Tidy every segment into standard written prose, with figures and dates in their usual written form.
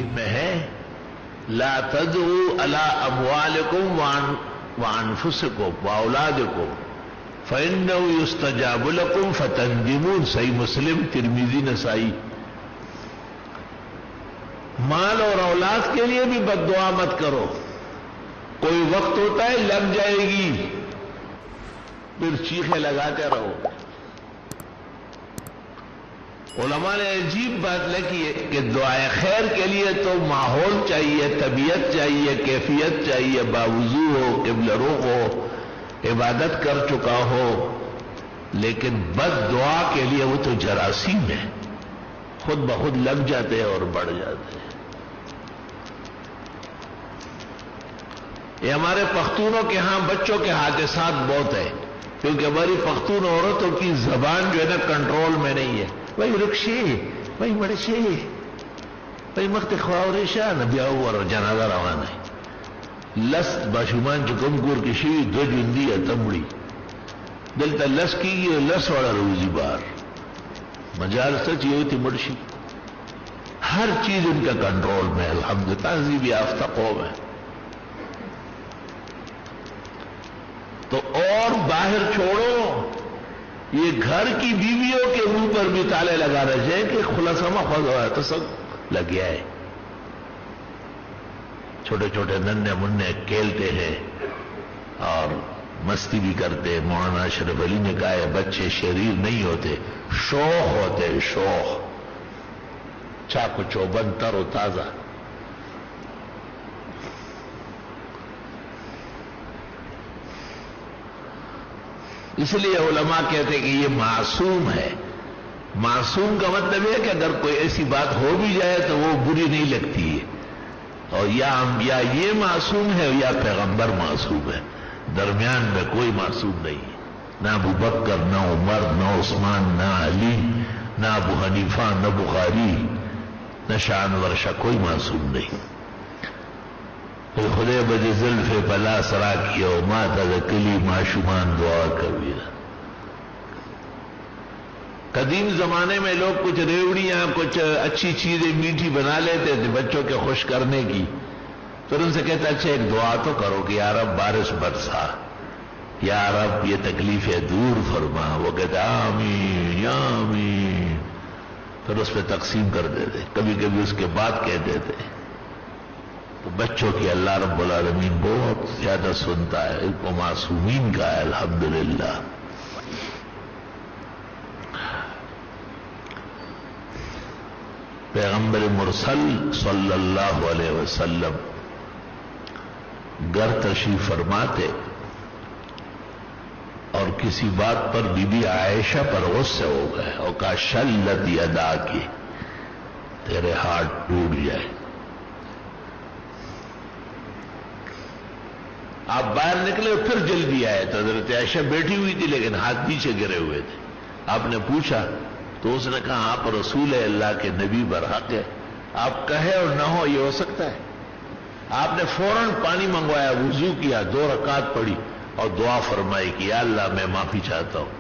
شریف میں ہے لا تدعوا علی اموالکم وانفسکم واولادکم فإنه يستجاب لكم فتندمون. صحیح مسلم، ترمذی، نسائی. مال اور اولاد کے لیے بھی بد دعا مت کرو. کوئی وقت ہوتا ہے لگ جائے گی، پھر چیخیں لگاتے رہو. علماء نے عجیب بات لکھی ہے کہ دعائے خیر کے لیے تو ماحول چاہیے، طبیعت چاہیے، کیفیت چاہیے، باوضو ہو، قبلہ رخ ہو، عبادت کر چکا ہو. لیکن بد دعا کے لیے وہ تو جراثیم ہے، خود بخود لگ جاتے ہیں اور بڑھ جاتے ہیں. یہ ہمارے پختونوں کے ہاں بچوں کے حادثات بہت ہیں، کیونکہ ہماری پختون عورتوں کی زبان جو ہے نا کنٹرول میں نہیں ہے. بھائی رکشے، بھائی مرشے، بھائی مخت خواورشا نبی اور جنازہ روانہ ہے. لس باشمان چکم کور کی شوی دو جندی اتمڑی دلتا لس کی گئی، لس والا روزی بار مجال سچ یہ ہوتی مرشی. ہر چیز ان کا کنٹرول میں. الحمدللہ تہذیب یافتہ قوم ہے. تو اور باہر چھوڑو، یہ گھر کی بیویوں کے منہ پر بھی تالے لگا رہے ہیں کہ خلاصہ خود ہوا ہے تو سب لگ گیا ہے. چھوٹے چھوٹے ننھے منھے کھیلتے ہیں اور مستی بھی کرتے. مولانا اشرف علی نے کہا ہے بچے شریر نہیں ہوتے، شوخ ہوتے، شوخ، چاکو چوبند، تر و تازہ. اس لیے علماء کہتے ہیں کہ یہ معصوم ہے. معصوم کا مطلب ہے کہ اگر کوئی ایسی بات ہو بھی جائے تو وہ بری نہیں لگتی ہے. اور یا یہ معصوم ہے یا پیغمبر معصوم ہے، درمیان میں کوئی معصوم نہیں. نہ ابو بکر، نہ عمر، نہ عثمان، نہ علی، نہ ابو حنیفہ، نہ بخاری، نہ شان ورشا، کوئی معصوم نہیں. خدے بجے زلف بلا سرا کیا ما تذکلی معشومان دعا کبھی. قدیم زمانے میں لوگ کچھ ریوڑیاں، کچھ اچھی چیزیں میٹھی بنا لیتے تھے بچوں کے خوش کرنے کی. پھر ان سے کہتا اچھا ایک دعا تو کرو کہ یا رب بارش برسا، یا رب یہ تکلیفیں دور فرما. وہ کہتے آمین یا آمین، پھر اس پہ تقسیم کر دیتے. کبھی کبھی اس کے بعد کہہ دیتے. تو بچوں کی اللہ رب العالمین بہت زیادہ سنتا ہے. ان کو معصومین کا ہے الحمدللہ. پیغمبر مرسل صلی اللہ علیہ وسلم گھر تشریف فرماتے اور کسی بات پر بی بی عائشہ پر غصے ہو گئے اور کہا شلت یدا کی، تیرے ہاتھ ٹوٹ جائے. آپ باہر نکلے پھر جلدی آئے تو حضرت عائشہ بیٹھی ہوئی تھی لیکن ہاتھ پیچھے گرے ہوئے تھے. آپ نے پوچھا تو اس نے کہا آپ رسول اللہ کے نبی برحق ہے، آپ کہے اور نہ ہو یہ ہو سکتا ہے. آپ نے فوراً پانی منگوایا، وضو کیا، 2 رکعت پڑھی اور دعا فرمائی کہ یا اللہ میں معافی چاہتا ہوں.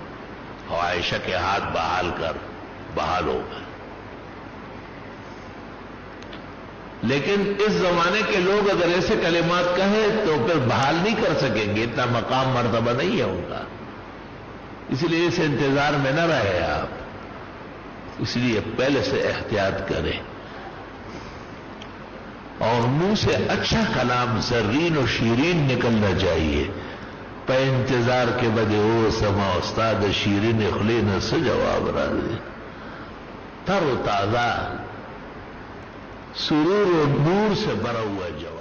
اور عائشہ کے ہاتھ بحال ہو گئے. لیکن اس زمانے کے لوگ اگر ایسے کلمات کہیں تو پھر بحال نہیں کر سکیں گے، اتنا مقام مرتبہ نہیں ہے ان کا. اس لیے اس انتظار میں نہ رہے آپ. اس لیے پہلے سے احتیاط کریں اور منہ سے اچھا کلام زرین و شیرین نکلنا چاہیے. پہ انتظار کے بدے او سما استاد شیرین خلین سے جواب راضی، تر و تازہ، سرور و نور سے بھرا ہوا جواب.